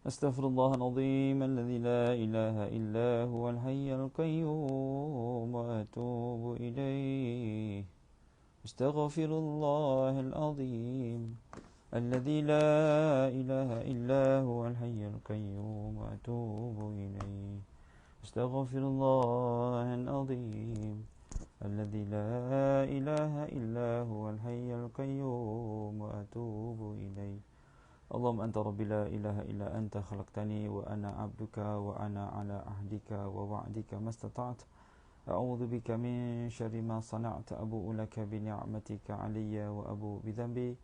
أستغفر الله العظيم الذي لا إله إلا هو الحي القيوم وأتوب إليه. أستغفر الله العظيم الذي لا إله إلا هو الحي القيوم وأتوب إليه. أستغفر الله العظيم الذي لا إله إلا هو الحي القيوم وأتوب إليه. اللهم أنت ربي لا إله إلا أنت خلقتني وأنا عبدك وأنا على عهدك ووعدك ما استطعت. أعوذ بك من شر ما صنعت. أبوء لك بنعمتك علي وأبوء بذنبي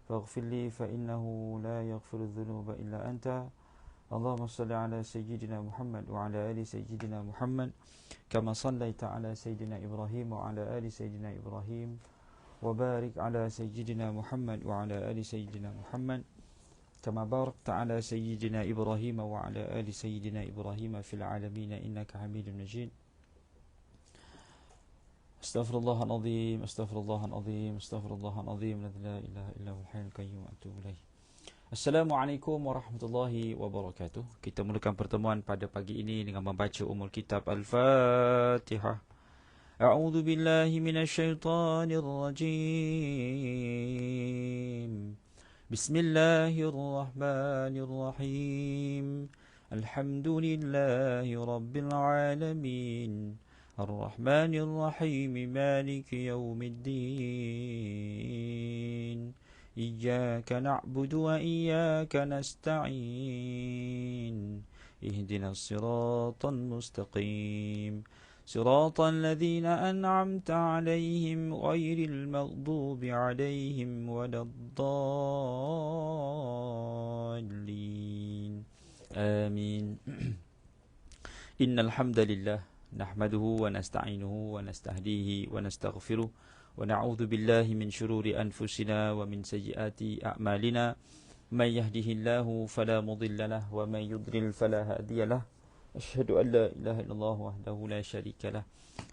فاغفر لي فإنه لا يغفر الذنوب إلا أنت. اللهم صل على سيدنا محمد وعلى آل سيدنا محمد كما صليت على سيدنا إبراهيم وعلى آل سيدنا إبراهيم وبارك على سيدنا محمد وعلى آل سيدنا محمد كما باركت على سيدنا إبراهيم وعلى آل سيدنا إبراهيم في العالمين إنك حميد مجيد. أستغفر الله العظيم أستغفر الله العظيم أستغفر الله العظيم الذي لا إله إلا هو الحي القيوم وأتوب إليه. Assalamualaikum warahmatullahi wabarakatuh. Kita mulakan pertemuan pada pagi ini dengan membaca Ummul Kitab Al-Fatihah. A'udzu billahi minasyaitonir rajim. Bismillahirrahmanirrahim. Alhamdulillahi rabbil alamin. Ar-Rahmanir Rahim. Maliki yaumiddin. إياك نعبد وإياك نستعين اهدنا الصراط المستقيم صراط الذين أنعمت عليهم غير المغضوب عليهم ولا الضالين آمين. إن الحمد لله نحمده ونستعينه ونستهديه ونستغفره ونعوذ بالله من شرور أنفسنا ومن سيئات أعمالنا. من يهده الله فلا مضل له ومن يضلل فلا هادي له. أشهد أن لا إله إلا الله وحده لا شريك له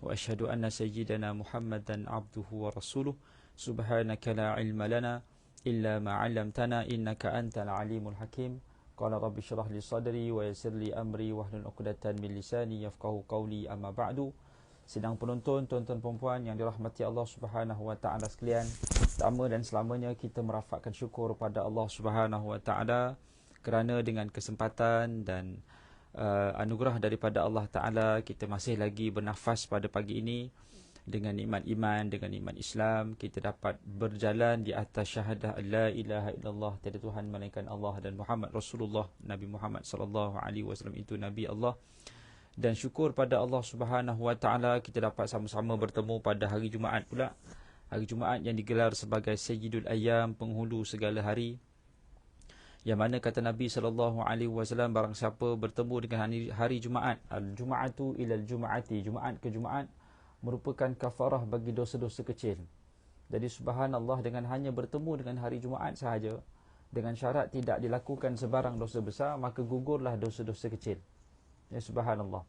وأشهد أن سيدنا محمدا عبده ورسوله. سبحانك لا علم لنا إلا ما علمتنا إنك أنت العليم الحكيم. قال رب اشرح لي صدري ويسر لي أمري واحلل عقدة من لساني يفقهوا قولي. أما بعد. Sidang penonton, tuan-tuan perempuan yang dirahmati Allah Subhanahu wa taala sekalian, pertama dan selamanya kita merafakkan syukur pada Allah Subhanahu wa taala kerana dengan kesempatan dan anugerah daripada Allah taala kita masih lagi bernafas pada pagi ini dengan nikmat iman, dengan nikmat Islam, kita dapat berjalan di atas syahadah la ilaha illallah, tiada tuhan melainkan Allah, dan Muhammad Rasulullah, Nabi Muhammad sallallahu alaihi wasallam itu nabi Allah. Dan syukur pada Allah Subhanahu wa taala kita dapat sama-sama bertemu pada hari Jumaat pula. Hari Jumaat yang digelar sebagai Sayyidul Ayyam, penghulu segala hari. Yang mana kata Nabi sallallahu alaihi wasallam, barang siapa bertemu dengan hari Jumaat, al-jum'atu ilal jum'ati, Jumaat ke Jumaat, merupakan kafarah bagi dosa-dosa kecil. Jadi subhanallah, dengan hanya bertemu dengan hari Jumaat sahaja, dengan syarat tidak dilakukan sebarang dosa besar, maka gugurlah dosa-dosa kecil. Ya subhanallah.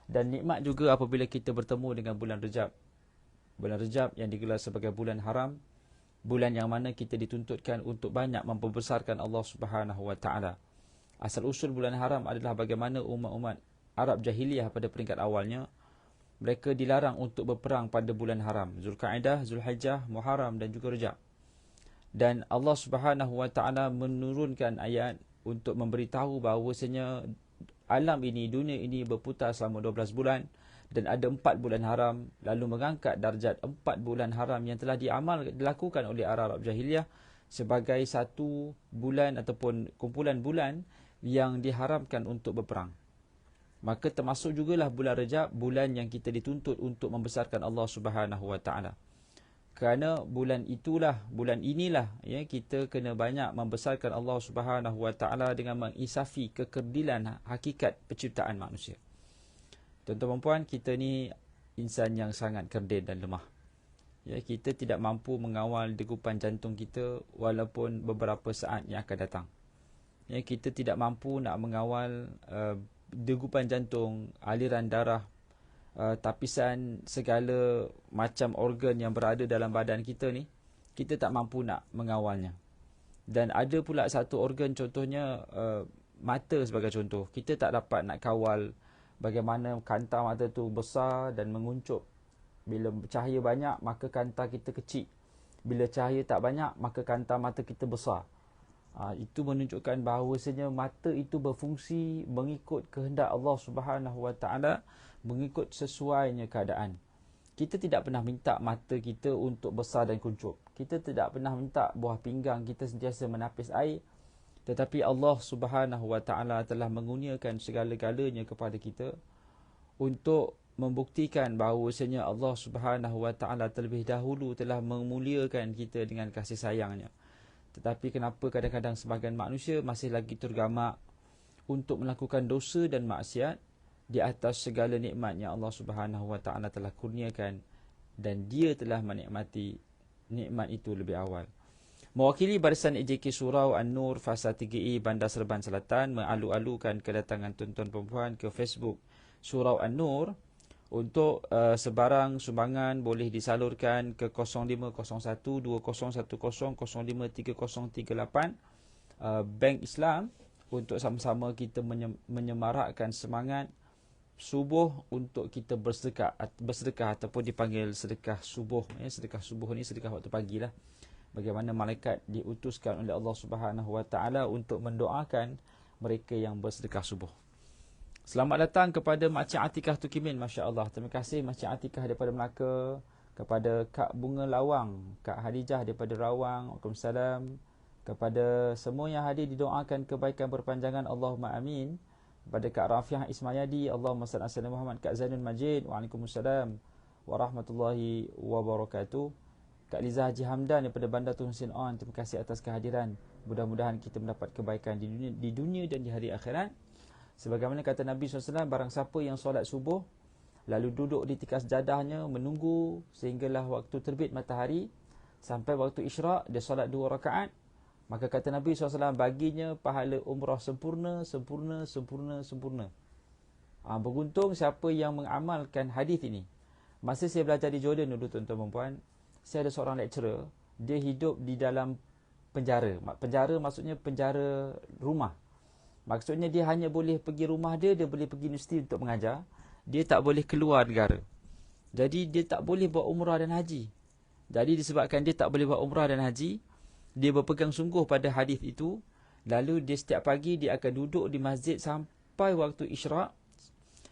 Dan nikmat juga apabila kita bertemu dengan bulan Rejab. Bulan Rejab yang digelar sebagai bulan haram, bulan yang mana kita dituntutkan untuk banyak membesarkan Allah Subhanahu wa taala. Asal usul bulan haram adalah bagaimana umat-umat Arab jahiliyah pada peringkat awalnya, mereka dilarang untuk berperang pada bulan haram, Zulkaidah, Zulhijjah, Muharram dan juga Rejab. Dan Allah Subhanahu wa taala menurunkan ayat untuk memberitahu bahawasanya alam ini, dunia ini berputar selama 12 bulan dan ada 4 bulan haram, lalu mengangkat darjat 4 bulan haram yang telah dilakukan oleh Arab jahiliyah sebagai satu bulan ataupun kumpulan bulan yang diharamkan untuk berperang. Maka termasuk jugalah bulan Rejab, bulan yang kita dituntut untuk membesarkan Allah Subhanahu wa taala. Kerana bulan inilah ya, kita kena banyak membesarkan Allah Subhanahu wa taala dengan mengisafi kekerdilan hakikat penciptaan manusia. Tuan-tuan puan, kita ni insan yang sangat kerdil dan lemah. Ya, kita tidak mampu mengawal degupan jantung kita walaupun beberapa saat yang akan datang. Ya, kita tidak mampu nak mengawal degupan jantung, aliran darah, tapisan segala macam organ yang berada dalam badan kita ni, kita tak mampu nak mengawalnya. Dan ada pula satu organ, contohnya mata sebagai contoh. Kita tak dapat nak kawal bagaimana kantar mata tu besar dan menguncup. Bila cahaya banyak, maka kantar kita kecil. Bila cahaya tak banyak, maka kantar mata kita besar. Itu menunjukkan bahawasanya mata itu berfungsi mengikut kehendak Allah Subhanahu Wa Taala, mengikut sesuainya keadaan. Kita tidak pernah minta mata kita untuk besar dan kuncup. Kita tidak pernah minta buah pinggang kita sentiasa menapis air. Tetapi Allah Subhanahu Wa Taala telah mengurniakan segala-galanya kepada kita untuk membuktikan bahawasanya Allah Subhanahu Wa Taala terlebih dahulu telah memuliakan kita dengan kasih sayangnya. Tetapi kenapa kadang-kadang sebahagian manusia masih lagi tergamak untuk melakukan dosa dan maksiat di atas segala nikmat yang Allah Subhanahu Wa Taala telah kurniakan, dan dia telah menikmati nikmat itu lebih awal. Mewakili barisan AJK Surau An-Nur Fasa 3E Bandar Serban Selatan mengalu-alukan kedatangan tuan-tuan perempuan ke Facebook Surau An-Nur untuk sebarang sumbangan boleh disalurkan ke 0501-2010-053038 Bank Islam, untuk sama-sama kita menyemarakkan semangat subuh untuk kita bersedekah ataupun dipanggil sedekah subuh. Sedekah subuh ni sedekah waktu pagi lah. Bagaimana malaikat diutuskan oleh Allah Subhanahu Wa Taala untuk mendoakan mereka yang bersedekah subuh. Selamat datang kepada Makcik Atikah Tukimin, Masya Allah. Terima kasih Makcik Atikah daripada Melaka, kepada Kak Bunga Lawang, Kak Hadijah daripada Rawang, Waalaikumsalam. Kepada semua yang hadir didoakan kebaikan berpanjangan, Allahumma amin. Kepada Kak Rafiah Ismayadi, Allahumma salli ala Muhammad. Kak Zainul Majid, Waalaikumsalam warahmatullahi wabarakatuh. Kak Liza Haji Hamdan daripada Bandar Tun Hussein On, terima kasih atas kehadiran. Mudah-mudahan kita mendapat kebaikan di dunia dan di hari akhirat. Sebagaimana kata Nabi SAW, barang siapa yang solat subuh lalu duduk di tikas jadahnya menunggu sehinggalah waktu terbit matahari sampai waktu isyraq, dia solat 2 rakaat, maka kata Nabi SAW, baginya pahala umrah sempurna. Beruntung siapa yang mengamalkan hadis ini. Masa saya belajar di Jordan dulu, tuan-tuan dan puan, saya ada seorang lecturer, dia hidup di dalam penjara. Penjara maksudnya penjara rumah. Maksudnya dia hanya boleh pergi rumah dia boleh pergi universiti untuk mengajar. Dia tak boleh keluar negara. Jadi dia tak boleh buat umrah dan haji. Jadi disebabkan dia tak boleh buat umrah dan haji, dia berpegang sungguh pada hadis itu. Lalu dia setiap pagi dia akan duduk di masjid sampai waktu isyraq.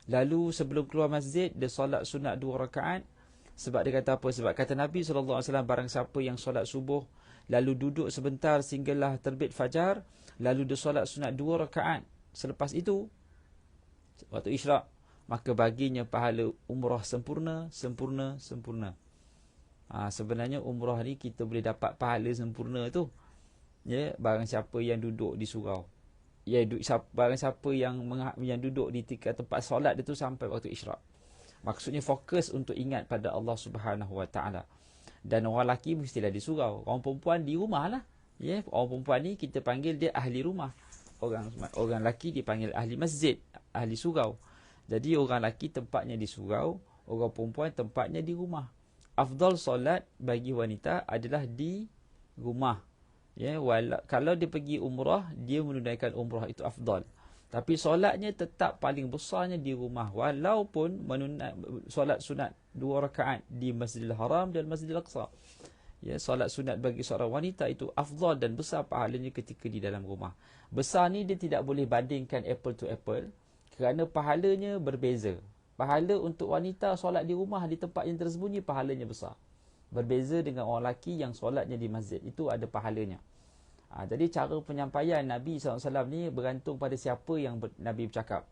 Lalu sebelum keluar masjid, dia solat sunat 2 rakaat. Sebab dia kata apa? Sebab kata Nabi SAW, barang siapa yang solat subuh lalu duduk sebentar sehinggalah terbit fajar, lalu dia solat sunat 2 rakaat selepas itu waktu isyraq, maka baginya pahala umrah sempurna. Sebenarnya umrah ni kita boleh dapat pahala sempurna tu, barang siapa yang duduk di surau, barang siapa yang duduk di tempat solat dia tu sampai waktu isyraq. Maksudnya fokus untuk ingat pada Allah Subhanahu Wa Taala. Dan orang lelaki mestilah di surau, orang perempuan di rumah lah. Orang perempuan ni kita panggil dia ahli rumah. Orang lelaki dipanggil ahli masjid, ahli surau. Jadi orang lelaki tempatnya di surau, orang perempuan tempatnya di rumah. Afdal solat bagi wanita adalah di rumah. Kalau dia pergi umrah, dia menunaikan umrah itu afdal. Tapi solatnya tetap paling besarnya di rumah, walaupun solat sunat 2 rakaat di Masjidil Haram dan Masjidil Aqsa. Solat sunat bagi seorang wanita itu afdal dan besar pahalanya ketika di dalam rumah. Besar ni dia tidak boleh bandingkan apple to apple, kerana pahalanya berbeza. Pahala untuk wanita solat di rumah di tempat yang tersembunyi, pahalanya besar. Berbeza dengan orang lelaki yang solatnya di masjid, itu ada pahalanya. Jadi cara penyampaian Nabi SAW ni bergantung pada siapa yang Nabi bercakap.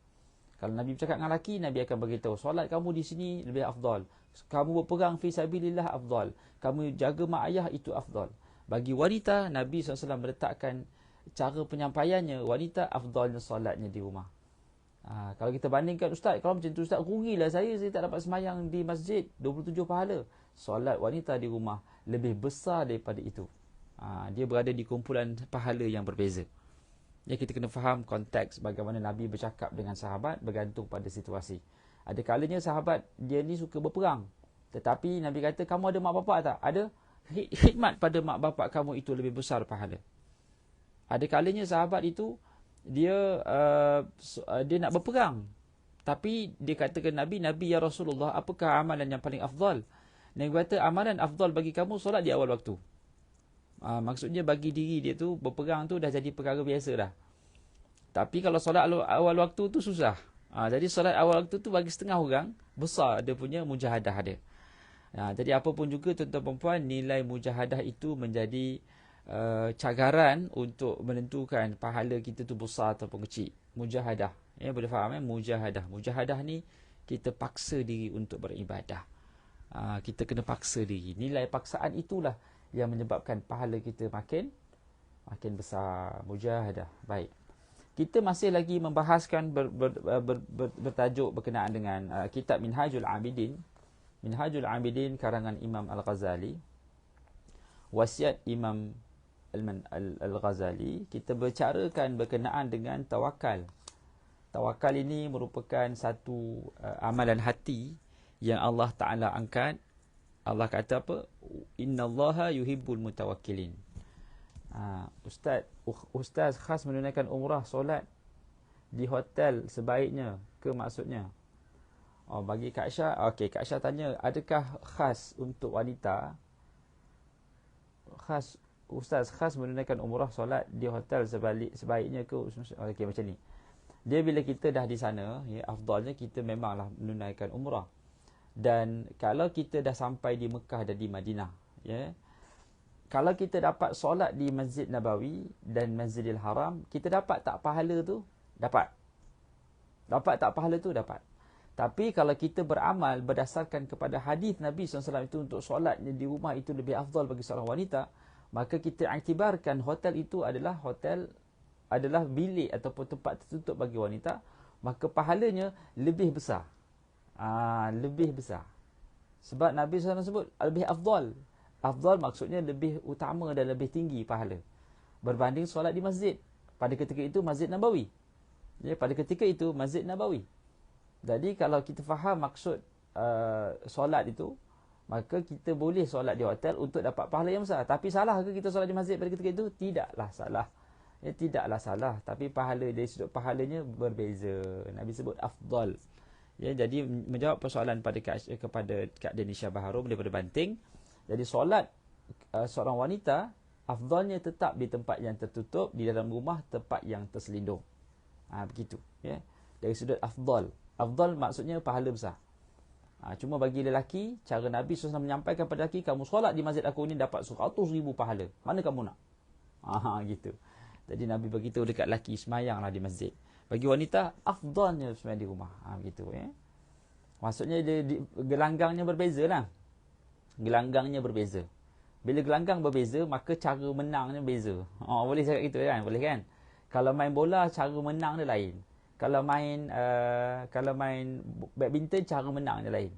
Kalau Nabi bercakap dengan lelaki, Nabi akan beritahu, solat kamu di sini lebih afdal. Kamu berperang fi sabilillah afdal. Kamu jaga mak ayah, itu afdal. Bagi wanita, Nabi SAW meletakkan cara penyampaiannya, wanita afdalnya solatnya di rumah. Kalau kita bandingkan, ustaz, kalau macam tu ustaz, rugilah saya tak dapat semayang di masjid 27 pahala. Solat wanita di rumah lebih besar daripada itu. Dia berada di kumpulan pahala yang berbeza. Kita kena faham konteks bagaimana Nabi bercakap dengan sahabat bergantung pada situasi. Ada kalanya sahabat dia ni suka berperang, tetapi Nabi kata, kamu ada mak bapak tak? Ada. Khidmat pada mak bapak kamu itu lebih besar pahala. Ada kalanya sahabat itu dia dia nak berperang. Tapi dia katakan Nabi, ya Rasulullah, apakah amalan yang paling afdal? Nabi kata, amalan afdal bagi kamu solat di awal waktu. Maksudnya bagi diri dia tu, berperang tu dah jadi perkara biasa dah. Tapi kalau solat awal waktu tu susah. Jadi solat awal waktu tu bagi setengah orang, besar dia punya mujahadah dia. Jadi apa pun juga tuan-tuan perempuan, nilai mujahadah itu menjadi cagaran untuk menentukan pahala kita tu besar ataupun kecil. Mujahadah. Boleh faham mujahadah. Mujahadah ni kita paksa diri untuk beribadah. Kita kena paksa diri. Nilai paksaan itulah yang menyebabkan pahala kita makin besar. Mujahadah. Baik. Kita masih lagi membahaskan bertajuk berkenaan dengan kitab Minhajul Abidin. Minhajul Abidin karangan Imam Al-Ghazali. Wasiat Imam Al-Ghazali. Kita bercarakan berkenaan dengan tawakal. Tawakal ini merupakan satu amalan hati yang Allah Ta'ala angkat. Allah kata apa? Innallaha yuhibbul mutawakkilin. Ustaz khas menunaikan umrah, solat di hotel sebaiknya ke maksudnya? Bagi Kak Syah, okey, Kak Syah tanya, adakah khas untuk wanita? Ustaz khas menunaikan umrah, solat di hotel sebaiknya ke? Okey, macam ni. Dia bila kita dah di sana, afdalnya kita memanglah menunaikan umrah. Dan kalau kita dah sampai di Mekah dan di Madinah, kalau kita dapat solat di Masjid Nabawi dan Masjidil Haram, kita dapat tak pahala tu? Dapat. Dapat tak pahala tu? Dapat. Tapi kalau kita beramal berdasarkan kepada hadis Nabi SAW itu untuk solatnya di rumah itu lebih afdal bagi seorang wanita, maka kita iktibarkan hotel itu adalah bilik ataupun tempat tertutup bagi wanita, maka pahalanya lebih besar. Lebih besar. Sebab Nabi SAW sebut lebih afdal. Afdal maksudnya lebih utama dan lebih tinggi pahala berbanding solat di masjid. Pada ketika itu Masjid Nabawi. Pada ketika itu Masjid Nabawi. Jadi kalau kita faham maksud solat itu, maka kita boleh solat di hotel untuk dapat pahala yang besar. Tapi salah ke kita solat di masjid pada ketika itu? Tidaklah salah. Tidaklah salah. Tapi pahala dari sudut pahalanya berbeza. Nabi sebut afdal. Jadi menjawab persoalan kepada Kak Denisha Baharum daripada Banting. Jadi solat seorang wanita afdalnya tetap di tempat yang tertutup, di dalam rumah tempat yang terselindung. Begitu. Dari sudut afdal. Afdal maksudnya pahala besar. Cuma bagi lelaki, cara Nabi SAW menyampaikan kepada lelaki, kamu solat di masjid aku ni dapat 100,000 pahala. Mana kamu nak? Gitu. Jadi Nabi beritahu dekat lelaki, semayanglah di masjid. Bagi wanita, afdalnya semayang di rumah. Begitu. Maksudnya gelanggangnya berbeza lah. Gelanggangnya berbeza. Bila gelanggang berbeza, maka cara menangnya beza. Boleh cakap gitu kan? Boleh kan? Kalau main bola, cara menang dia lain. Kalau main badminton, cara menang dia lain.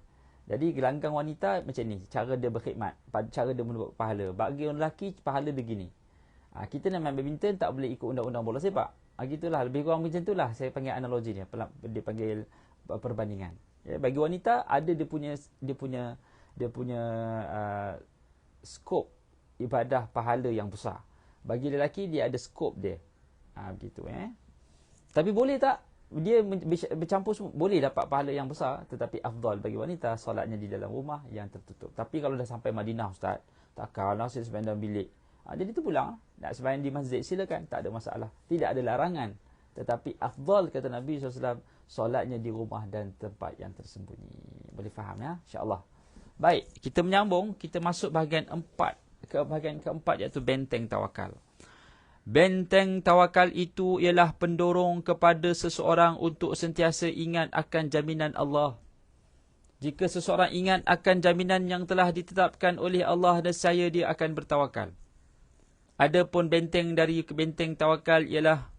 Jadi gelanggang wanita macam ni, cara dia berkhidmat, cara dia mendapat pahala. Bagi orang lelaki, pahala dia gini. Kita nak main badminton tak boleh ikut undang-undang bola sepak. Gitulah, lebih kurang macam itulah saya panggil analogi ni, dia panggil perbandingan. Bagi wanita ada dia punya skop ibadah pahala yang besar. Bagi lelaki dia ada skop dia. Begitu Tapi boleh tak dia bercampur semua? Boleh dapat pahala yang besar, tetapi afdal bagi wanita solatnya di dalam rumah yang tertutup. Tapi kalau dah sampai Madinah, Ustaz, takkanlah saya sembahyang dalam bilik. Jadi tu pulang, nak sembahyang di masjid silakan, tak ada masalah. Tidak ada larangan. Tetapi afdal kata Nabi SAW, solatnya di rumah dan tempat yang tersembunyi. Boleh faham insya-Allah. Baik, kita menyambung, kita masuk bahagian keempat iaitu benteng tawakal. Benteng tawakal itu ialah pendorong kepada seseorang untuk sentiasa ingat akan jaminan Allah. Jika seseorang ingat akan jaminan yang telah ditetapkan oleh Allah, nescaya dia akan bertawakal. Adapun benteng dari benteng tawakal ialah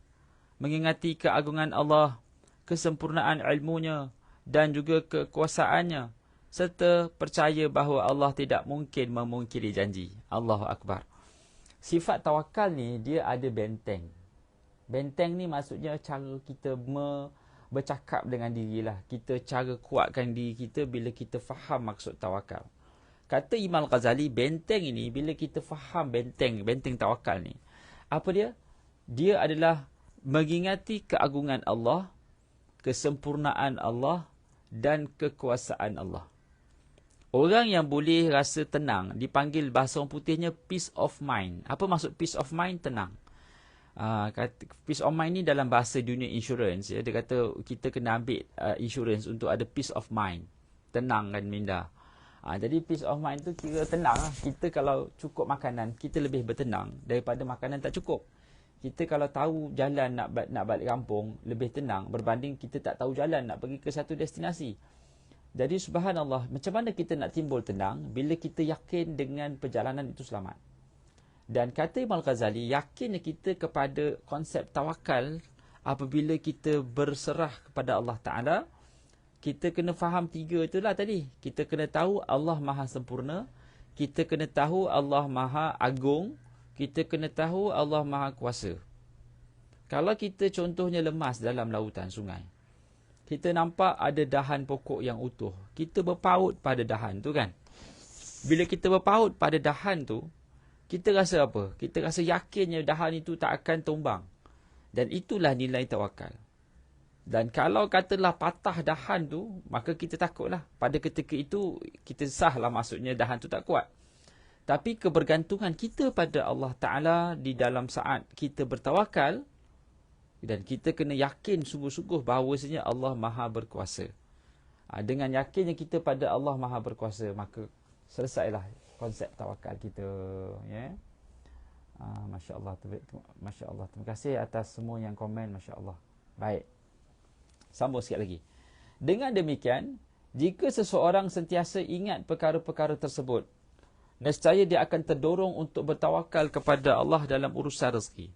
mengingati keagungan Allah, kesempurnaan ilmunya dan juga kekuasaannya, serta percaya bahawa Allah tidak mungkin memungkiri janji. Allahu Akbar. Sifat tawakal ni dia ada benteng. Benteng ni maksudnya cara kita bercakap dengan dirilah. Kita cara kuatkan diri kita bila kita faham maksud tawakal. Kata Imam Ghazali, benteng ini, bila kita faham benteng tawakal ni, apa dia? Dia adalah mengingati keagungan Allah, kesempurnaan Allah dan kekuasaan Allah. Orang yang boleh rasa tenang, dipanggil bahasa orang putihnya peace of mind. Apa maksud peace of mind? Tenang. Peace of mind ni dalam bahasa dunia insurance, ya, dia kata kita kena ambil insurance untuk ada peace of mind. Tenang kan minda. Jadi peace of mind tu kira tenang lah. Kita kalau cukup makanan, kita lebih bertenang daripada makanan tak cukup. Kita kalau tahu jalan nak balik kampung, lebih tenang berbanding kita tak tahu jalan nak pergi ke satu destinasi. Jadi subhanallah, macam mana kita nak timbul tenang bila kita yakin dengan perjalanan itu selamat. Dan kata Imam Ghazali, yakinnya kita kepada konsep tawakal apabila kita berserah kepada Allah Ta'ala, kita kena faham 3 itulah tadi. Kita kena tahu Allah Maha Sempurna, kita kena tahu Allah Maha Agung, kita kena tahu Allah Maha Kuasa. Kalau kita contohnya lemas dalam lautan sungai, kita nampak ada dahan pokok yang utuh, kita berpaut pada dahan tu kan. Bila kita berpaut pada dahan tu, kita rasa apa? Kita rasa yakinnya dahan itu tak akan tumbang. Dan itulah nilai tawakal. Dan kalau katalah patah dahan tu, maka kita takutlah. Pada ketika itu, kita sahlah maksudnya dahan tu tak kuat. Tapi kebergantungan kita pada Allah Ta'ala di dalam saat kita bertawakal, dan kita kena yakin sungguh-sungguh bahawasanya Allah Maha Berkuasa. Dengan yakinnya kita pada Allah Maha Berkuasa, maka selesailah konsep tawakal kita. Ya? Masya Allah. Masya Allah. Terima kasih atas semua yang komen. Masya Allah. Baik. Sambung sikit lagi. Dengan demikian, jika seseorang sentiasa ingat perkara-perkara tersebut, nescaya dia akan terdorong untuk bertawakal kepada Allah dalam urusan rezeki.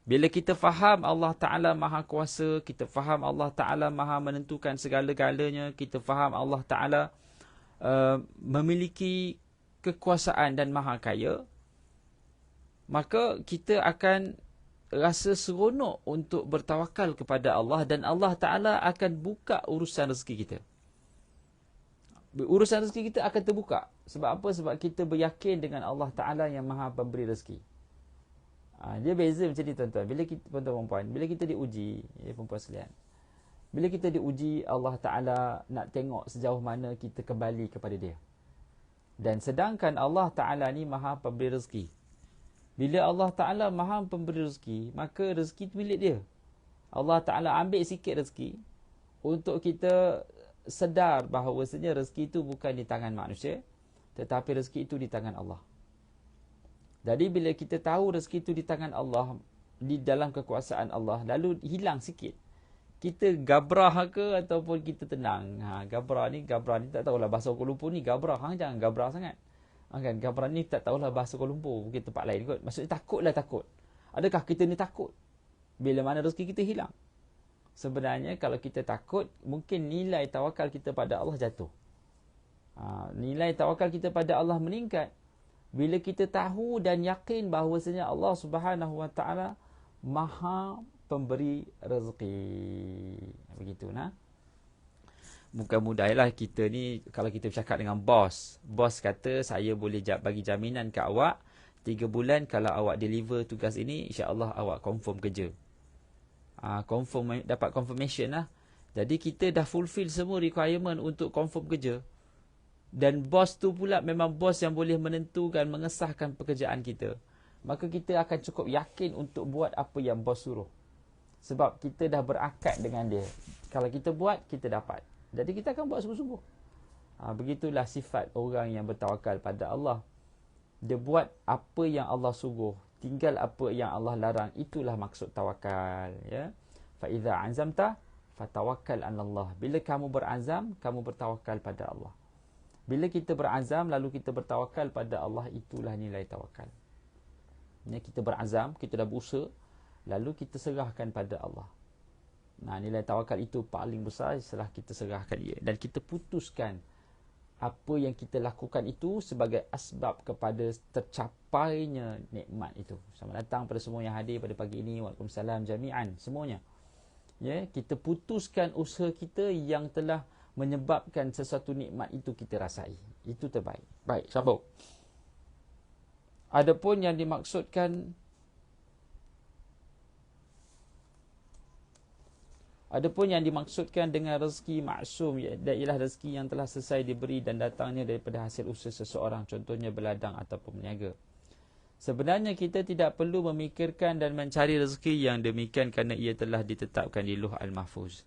Bila kita faham Allah Ta'ala Maha Kuasa, kita faham Allah Ta'ala Maha menentukan segala-galanya, kita faham Allah Ta'ala memiliki kekuasaan dan Maha Kaya, maka kita akan rasa seronok untuk bertawakal kepada Allah dan Allah Ta'ala akan buka urusan rezeki kita. Urusan rezeki kita akan terbuka. Sebab apa? Sebab kita beryakin dengan Allah Ta'ala yang Maha Pemberi rezeki. Dia beza macam ni tuan-tuan. Bila kita, tuan-tuan, bila kita diuji, ya perempuan sekalian, bila kita diuji, Allah Ta'ala nak tengok sejauh mana kita kembali kepada dia. Dan sedangkan Allah Ta'ala ni Maha Pemberi rezeki. Bila Allah Ta'ala Maha Pemberi rezeki, maka rezeki itu milik dia. Allah Ta'ala ambil sikit rezeki untuk kita sedar bahawasanya rezeki itu bukan di tangan manusia, tetapi rezeki itu di tangan Allah. Jadi bila kita tahu rezeki itu di tangan Allah, di dalam kekuasaan Allah, lalu hilang sikit, kita gabrah ke ataupun kita tenang. Gabrah ni tak tahulah bahasa Kuala Lumpur ni gabrah. Jangan gabrah sangat. Kan gabrah ni tak tahulah bahasa Kuala Lumpur, mungkin tempat lain kot. Maksudnya takut. Adakah kita ni takut bila mana rezeki kita hilang? Sebenarnya kalau kita takut, mungkin nilai tawakal kita pada Allah jatuh. Nilai tawakal kita pada Allah meningkat bila kita tahu dan yakin bahawasanya Allah Subhanahu Wa Taala Maha Pemberi rezeki. Begitu nah. Mudah-mudahlah kita ni, kalau kita bercakap dengan bos kata saya boleh bagi jaminan ke awak 3 bulan kalau awak deliver tugas ini, insya-Allah awak confirm kerja. Dapat confirmation lah. Jadi kita dah fulfill semua requirement untuk confirm kerja. Dan bos tu pula memang bos yang boleh menentukan, mengesahkan pekerjaan kita. Maka kita akan cukup yakin untuk buat apa yang bos suruh. Sebab kita dah berakad dengan dia. Kalau kita buat, kita dapat. Jadi kita akan buat sungguh-sungguh. Begitulah sifat orang yang bertawakal pada Allah. Dia buat apa yang Allah suruh, tinggal apa yang Allah larang. Itulah maksud tawakal. Ya. Fa iza azamta fatawakkal 'ala Allah. Bila kamu berazam, kamu bertawakal pada Allah. Bila kita berazam lalu kita bertawakal pada Allah, itulah nilai tawakal. Ya, kita berazam, kita dah berusaha, lalu kita serahkan pada Allah. Nilai tawakal itu paling besar setelah kita serahkan dia. Dan kita putuskan apa yang kita lakukan itu sebagai asbab kepada tercapainya nikmat itu. Selamat datang pada semua yang hadir pada pagi ini. Waalaikumsalam jami'an semuanya. Ya, kita putuskan usaha kita yang telah menyebabkan sesuatu nikmat itu kita rasai. Itu terbaik. Baik, sambung. Adapun yang dimaksudkan dengan rezeki maksum, ialah rezeki yang telah selesai diberi dan datangnya daripada hasil usaha seseorang, contohnya berladang ataupun berniaga. Sebenarnya kita tidak perlu memikirkan dan mencari rezeki yang demikian kerana ia telah ditetapkan di Lauh Al-Mahfuz.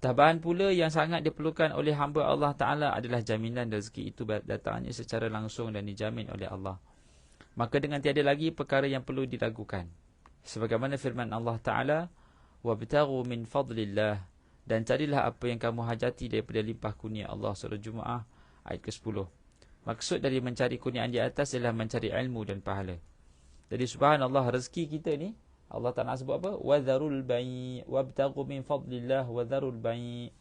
Tambahan pula yang sangat diperlukan oleh hamba Allah Ta'ala adalah jaminan rezeki itu datangnya secara langsung dan dijamin oleh Allah. Maka dengan tiada lagi perkara yang perlu diragukan. Sebagaimana firman Allah Ta'ala, وَابْتَغُوا مِنْ فَضْلِ اللَّهِ, dan carilah apa yang kamu hajati daripada limpah kurnia Allah. Surah Jumaah ayat ke-10. Maksud dari mencari kurniaan di atas adalah mencari ilmu dan pahala. Jadi subhanallah, rezeki kita ni Allah Ta'ala sebut apa? وَذَرُوا الْبَيْءِ وَابْتَغُوا مِنْ فَضْلِ اللَّهِ وَذَرُوا الْبَيْءِ,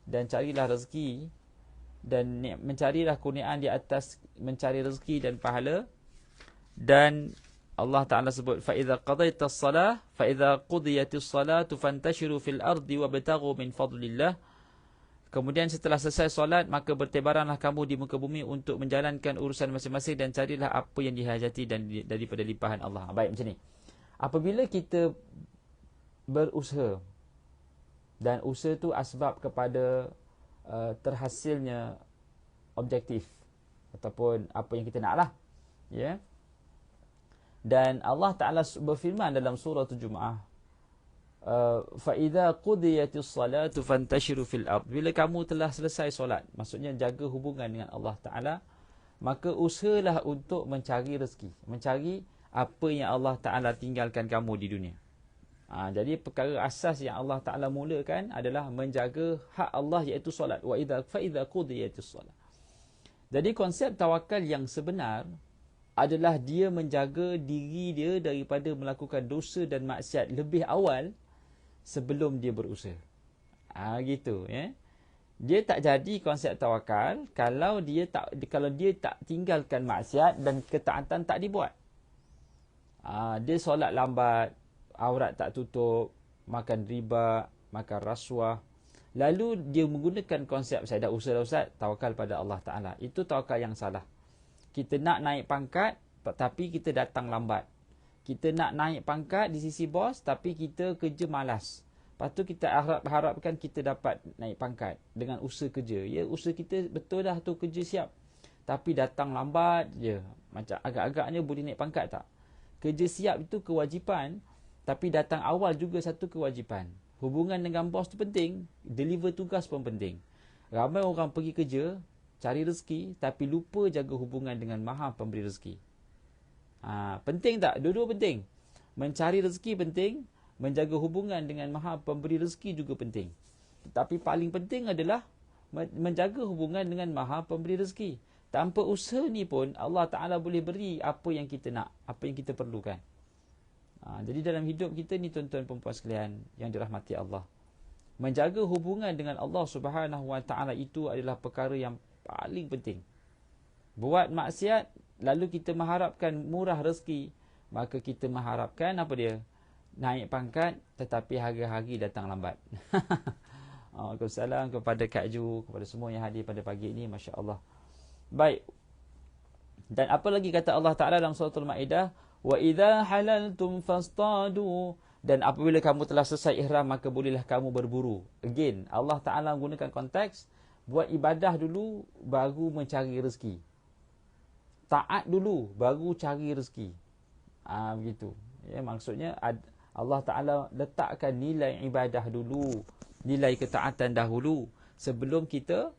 dan carilah rezeki dan mencarilah kurniaan di atas, mencari rezeki dan pahala. Dan Allah Ta'ala sebut فَإِذَا قَضَيْتَ الصَّلَاةِ فَإِذَا قُضِيَتِ الصَّلَاةُ فَانْتَشِرُوا فِي الْأَرْضِ وَابْتَغُوا مِنْ فَضْلِ اللَّهِ. Kemudian setelah selesai solat, maka bertebaranlah kamu di muka bumi untuk menjalankan urusan masing-masing dan carilah apa yang dihajati dan daripada limpahan Allah. Baik, macam ni. Apabila kita berusaha dan usaha tu asbab kepada terhasilnya objektif ataupun apa yang kita nak lah, ya. Dan Allah Ta'ala berfirman dalam surah Jumaah, فَإِذَا قُضِيَتِ الصَّلَاةُ فَانْتَشِرُوا فِي الْأَرْضِ, bila kamu telah selesai solat, maksudnya jaga hubungan dengan Allah Ta'ala, maka usahalah untuk mencari rezeki, mencari apa yang Allah Ta'ala tinggalkan kamu di dunia. Jadi perkara asas yang Allah Ta'ala mulakan adalah menjaga hak Allah, iaitu solat. فَإِذَا قُضِيَتِ الصَّلَاةُ. Jadi konsep tawakal yang sebenar adalah dia menjaga diri dia daripada melakukan dosa dan maksiat lebih awal sebelum dia berusaha. Gitu, ya. Dia tak jadi konsep tawakal kalau dia tak tinggalkan maksiat dan ketaatan tak dibuat. Dia solat lambat, aurat tak tutup, makan riba, makan rasuah. Lalu dia menggunakan konsep saya dah usaha Ustaz, tawakal pada Allah Ta'ala. Itu tawakal yang salah. Kita nak naik pangkat tapi kita datang lambat. Kita nak naik pangkat di sisi bos tapi kita kerja malas. Lepas tu kita harapkan kita dapat naik pangkat dengan usaha kerja. Ya, usaha kita betul dah tu, kerja siap. Tapi datang lambat je. Macam agak-agaknya boleh naik pangkat tak? Kerja siap itu kewajipan, tapi datang awal juga satu kewajipan. Hubungan dengan bos tu penting, deliver tugas pun penting. Ramai orang pergi kerja, cari rezeki, tapi lupa jaga hubungan dengan Maha Pemberi rezeki. Penting tak? Dua-dua penting. Mencari rezeki penting, menjaga hubungan dengan Maha Pemberi rezeki juga penting. Tapi paling penting adalah menjaga hubungan dengan Maha Pemberi rezeki. Tanpa usaha ni pun Allah Ta'ala boleh beri apa yang kita nak, apa yang kita perlukan. Jadi dalam hidup kita ni, tuan-tuan perempuan sekalian yang dirahmati Allah, menjaga hubungan dengan Allah Subhanahu Wa Ta'ala itu adalah perkara yang paling penting. Buat maksiat lalu kita mengharapkan murah rezeki, maka kita mengharapkan apa dia? Naik pangkat tetapi hari-hari datang lambat. Waalaikumsalam kepada Kak Ju, kepada semua yang hadir pada pagi ini, masya-Allah. Baik. Dan apa lagi kata Allah Ta'ala dalam surah Al-Maidah, wa idza halaltum fastadu, dan apabila kamu telah selesai ihram maka bolehlah kamu berburu. Again, Allah Ta'ala menggunakan konteks buat ibadah dulu baru mencari rezeki. Taat dulu baru cari rezeki. Begitu. Ya, maksudnya Allah Ta'ala letakkan nilai ibadah dulu, nilai ketaatan dahulu sebelum kita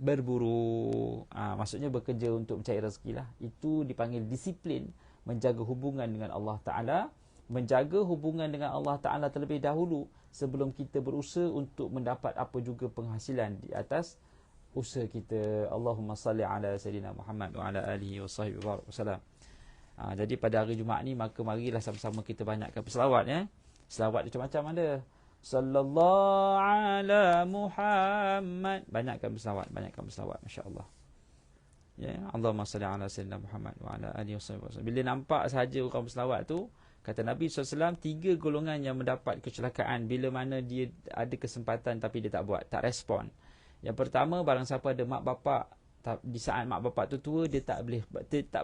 berburu. Maksudnya bekerja untuk mencari rezeki lah. Itu dipanggil disiplin, menjaga hubungan dengan Allah Ta'ala, menjaga hubungan dengan Allah Ta'ala terlebih dahulu sebelum kita berusaha untuk mendapat apa juga penghasilan di atas usaha kita. Allahumma salli ala Sayyidina Muhammad wa ala alihi wa sahbihi wa sallam. Jadi pada hari Jumaat ni, maka marilah sama-sama kita banyakkan berselawat, ya. Selawat macam-macam ada. Sallallahu ala Muhammad. Banyakkan berselawat, masya-Allah. Ya, Allahumma salli ala Sayyidina Muhammad wa ala alihi wa sahbihi wa sallam. Bila nampak sahaja orang berselawat tu, kata Nabi SAW, 3 golongan yang mendapat kecelakaan bila mana dia ada kesempatan tapi dia tak buat, tak respon. Yang pertama, barang siapa ada mak bapak, di saat mak bapak tu tua, dia tak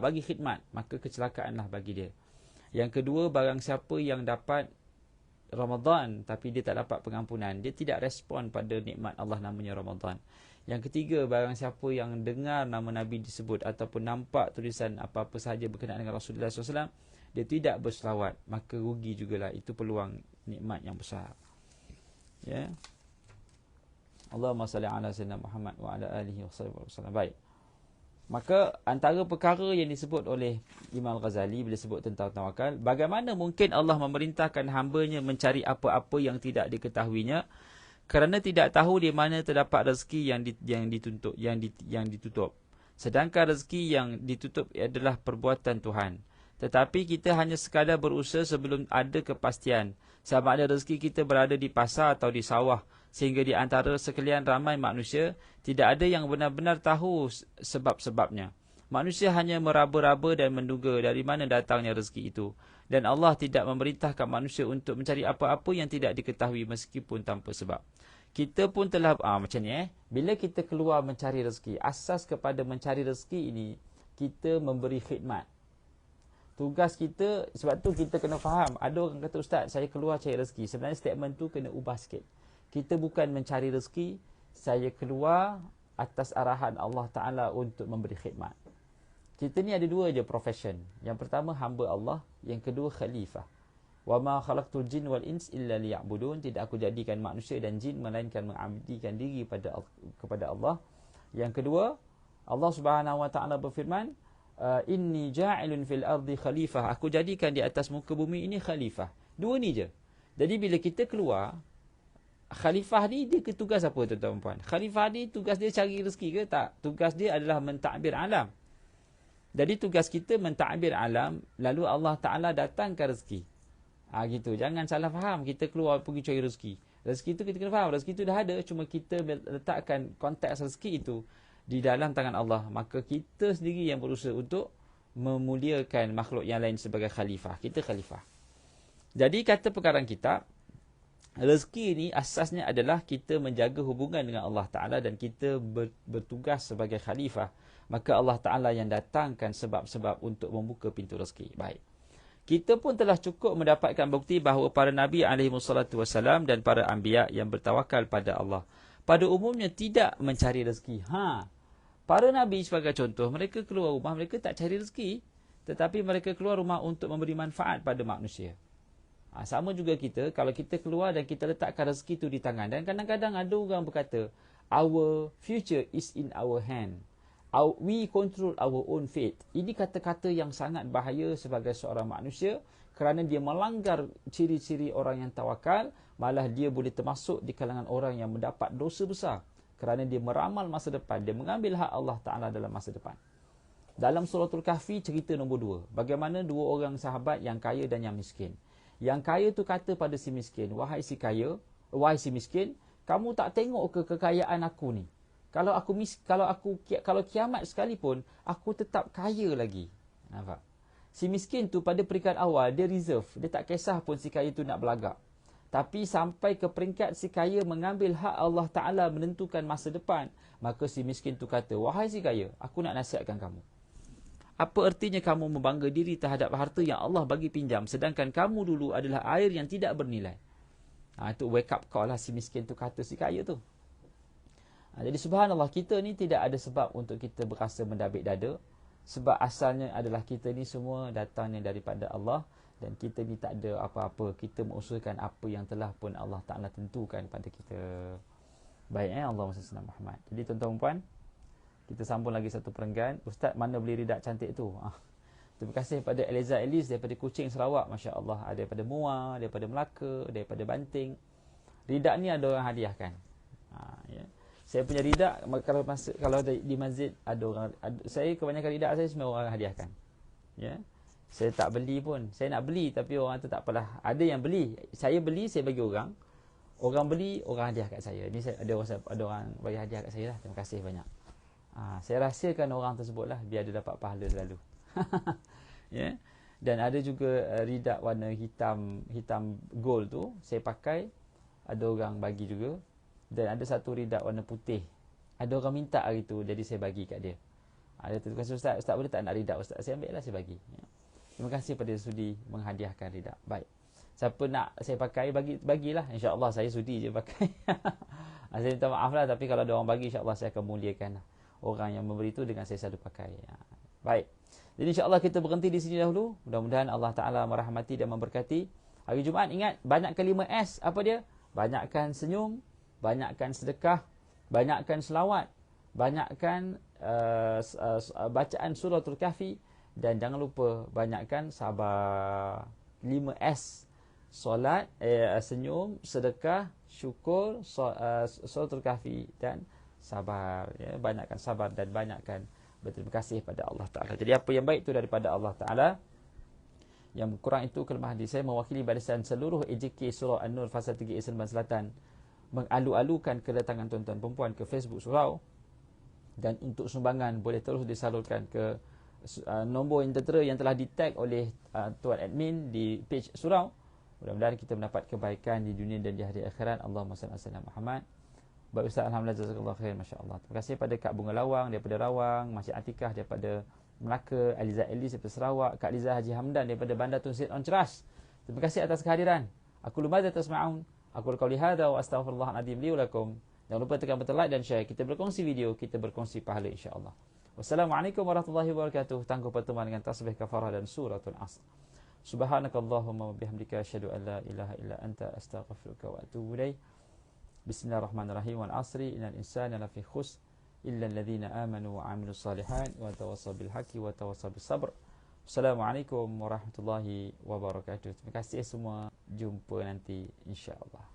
bagi khidmat, maka kecelakaanlah bagi dia. Yang kedua, barang siapa yang dapat Ramadan tapi dia tak dapat pengampunan, dia tidak respon pada nikmat Allah namanya Ramadan. Yang ketiga, barang siapa yang dengar nama Nabi disebut ataupun nampak tulisan apa-apa sahaja berkenaan dengan Rasulullah SAW, dia tidak berselawat, maka rugi jugalah. Itu peluang nikmat yang besar. Ya. Allahumma salli ala sayyidina Muhammad wa ala alihi wasallam. Baik. Maka antara perkara yang disebut oleh Imam Ghazali bila sebut tentang tawakal, bagaimana mungkin Allah memerintahkan hamba-Nya mencari apa-apa yang tidak diketahuinya, kerana tidak tahu di mana terdapat rezeki yang ditutup. Sedangkan rezeki yang ditutup adalah perbuatan Tuhan. Tetapi kita hanya sekadar berusaha sebelum ada kepastian sama ada rezeki kita berada di pasar atau di sawah, sehingga di antara sekalian ramai manusia tidak ada yang benar-benar tahu sebab-sebabnya. Manusia hanya meraba-raba dan menduga dari mana datangnya rezeki itu. Dan Allah tidak memerintahkan manusia untuk mencari apa-apa yang tidak diketahui meskipun tanpa sebab. Kita pun telah macam ni bila kita keluar mencari rezeki, asas kepada mencari rezeki ini kita memberi khidmat. Tugas kita, sebab tu kita kena faham. Ada orang kata, Ustaz, saya keluar cari rezeki. Sebenarnya statement tu kena ubah sikit. Kita bukan mencari rezeki, saya keluar atas arahan Allah Ta'ala untuk memberi khidmat. Kita ni ada dua je profession. Yang pertama hamba Allah, yang kedua khalifah. Wa ma khalaqtul jin wal ins illa liya'budun. Tidak aku jadikan manusia dan jin melainkan mengabdikan diri kepada Allah. Yang kedua, Allah Subhanahu Wa Ta'ala berfirman, inni ja'ilun fil ardi khalifah. Aku jadikan di atas muka bumi ini khalifah. Dua ni je. Jadi bila kita keluar, khalifah ni dia tugas apa tuan-tuan puan? Khalifah ni tugas dia cari rezeki ke tak? Tugas dia adalah mentadbir alam. Jadi tugas kita mentadbir alam, lalu Allah Ta'ala datangkan rezeki. Gitu. Jangan salah faham kita keluar pergi cari rezeki. Rezeki tu kita kena faham, rezeki tu dah ada, cuma kita letakkan konteks rezeki itu di dalam tangan Allah. Maka kita sendiri yang berusaha untuk memuliakan makhluk yang lain sebagai khalifah. Kita khalifah. Jadi kata perkataan kita, rezeki ni asasnya adalah kita menjaga hubungan dengan Allah Ta'ala dan kita bertugas sebagai khalifah. Maka Allah Ta'ala yang datangkan sebab-sebab untuk membuka pintu rezeki. Baik. Kita pun telah cukup mendapatkan bukti bahawa para Nabi SAW dan para Anbiya yang bertawakal pada Allah pada umumnya tidak mencari rezeki. Para Nabi sebagai contoh, mereka keluar rumah, mereka tak cari rezeki. Tetapi mereka keluar rumah untuk memberi manfaat pada manusia. Sama juga kita, kalau kita keluar dan kita letakkan rezeki itu di tangan. Dan kadang-kadang ada orang berkata, our future is in our hand. We control our own fate. Ini kata-kata yang sangat bahaya sebagai seorang manusia kerana dia melanggar ciri-ciri orang yang tawakal. Malah dia boleh termasuk di kalangan orang yang mendapat dosa besar kerana dia meramal masa depan. Dia mengambil hak Allah Ta'ala dalam masa depan. Dalam suratul Kahfi cerita nombor 2. Bagaimana dua orang sahabat yang kaya dan yang miskin. Yang kaya tu kata pada si miskin, wahai si miskin, kamu tak tengok ke kekayaan aku ni? Kalau kiamat sekalipun, aku tetap kaya lagi. Nampak? Si miskin tu pada peringkat awal, dia reserve. Dia tak kisah pun si kaya tu nak belagak. Tapi sampai ke peringkat si kaya mengambil hak Allah Ta'ala menentukan masa depan, maka si miskin tu kata, wahai si kaya, aku nak nasihatkan kamu. Apa artinya kamu membangga diri terhadap harta yang Allah bagi pinjam, sedangkan kamu dulu adalah air yang tidak bernilai. Itu wake up call lah si miskin tu kata si kaya tu. Jadi subhanallah, kita ni tidak ada sebab untuk kita berasa mendabik dada. Sebab asalnya adalah kita ni semua datangnya daripada Allah. Dan kita ni tak ada apa-apa. Kita mengusulkan apa yang telah pun Allah Ta'ala tentukan pada kita. Baik Allahumma salli ala Muhammad. Jadi tuan-tuan puan, kita sambung lagi satu perenggan. Ustaz, mana beli ridak cantik tu? Terima kasih kepada Eliza Elis daripada Kuching, Sarawak. Masya Allah. Ada daripada Muar, daripada Melaka, daripada Banting. Ridak ni ada orang hadiahkan. Ya. Saya punya ridak, kalau di masjid ada orang, saya kebanyakan ridak saya semua orang hadiahkan. Ya. Saya tak beli pun. Saya nak beli tapi orang tu tak apalah. Ada yang beli. Saya beli, saya bagi orang. Orang beli, orang hadiah kat saya. Ini ada orang bagi hadiah kat saya lah. Terima kasih banyak. Saya rahsiakan orang tersebut lah biar dia dapat pahala selalu. Ya. Dan ada juga ridak warna hitam gold tu saya pakai. Ada orang bagi juga. Dan ada satu ridak warna putih. Ada orang minta hari tu, jadi saya bagi kat dia. Dia tu kata, Ustaz boleh tak nak ridak Ustaz? Saya ambil lah, saya bagi. Ya. Terima kasih pada sudi menghadiahkan ridak. Baik. Siapa nak saya pakai, bagilah. InsyaAllah saya sudi je pakai. Saya minta maaf lah, tapi kalau ada orang bagi, insyaAllah saya akan muliakan orang yang memberi itu dengan saya selalu pakai. Ya. Baik. Jadi insyaAllah kita berhenti di sini dahulu. Mudah-mudahan Allah Ta'ala merahmati dan memberkati. Hari Jumaat, ingat, banyakkan 5S. Apa dia? Banyakkan senyum, banyakkan sedekah, banyakkan selawat, banyakkan bacaan suratul kahfi, dan jangan lupa banyakkan sabar. 5S. Solat, senyum, sedekah, syukur, suratul kahfi, dan sabar. Ya, banyakkan sabar dan banyakkan berterima kasih pada Allah Ta'ala. Jadi apa yang baik itu daripada Allah Ta'ala, yang kurang itu kelemahan diri saya. Mewakili barisan seluruh AJK Surau An-Nur Fasa 3 Seremban Selatan, mengalu-alukan kedatangan tuan-tuan perempuan ke Facebook surau, dan untuk sumbangan boleh terus disalurkan ke nombor yang tertera yang telah di-tag oleh tuan admin di page surau. Mudah-mudahan kita mendapat kebaikan di dunia dan di hari akhirat. Allahumma salli ala sayyidina Muhammad. Baik Ustaz, alhamdulillah, jazakallahu khair, masya-Allah. Terima kasih pada Kak Bunga Lawang daripada Rawang, Masjid Atikah daripada Melaka, Aliza Elis daripada Sarawak, Kak Liza Haji Hamdan daripada Bandar Tun Syed On Ceras. Terima kasih atas kehadiran. Aku lumaza tasma'un. Aku qauli hadza wa astaghfirullahal azim li wa lakum. Jangan lupa tekan button like dan share. Kita berkongsi video, kita berkongsi pahala insya-Allah. Wassalamualaikum warahmatullahi wabarakatuh. Tangguh pertemuan dengan tasbih kafarah dan suratul Asr. Subhanakallahumma wa bihamdika asyhadu an la ilaha illa anta astaghfiruka wa atubu ilaik. Bismillahirrahmanirrahim. Wal 'asri innal insana lafi khusr illa alladhina amanu wa 'amilus salihat wa tawassaw bil haqqi wa tawassaw bis sabr. Assalamualaikum warahmatullahi wabarakatuh. Terima kasih semua. Jumpa nanti insya-Allah.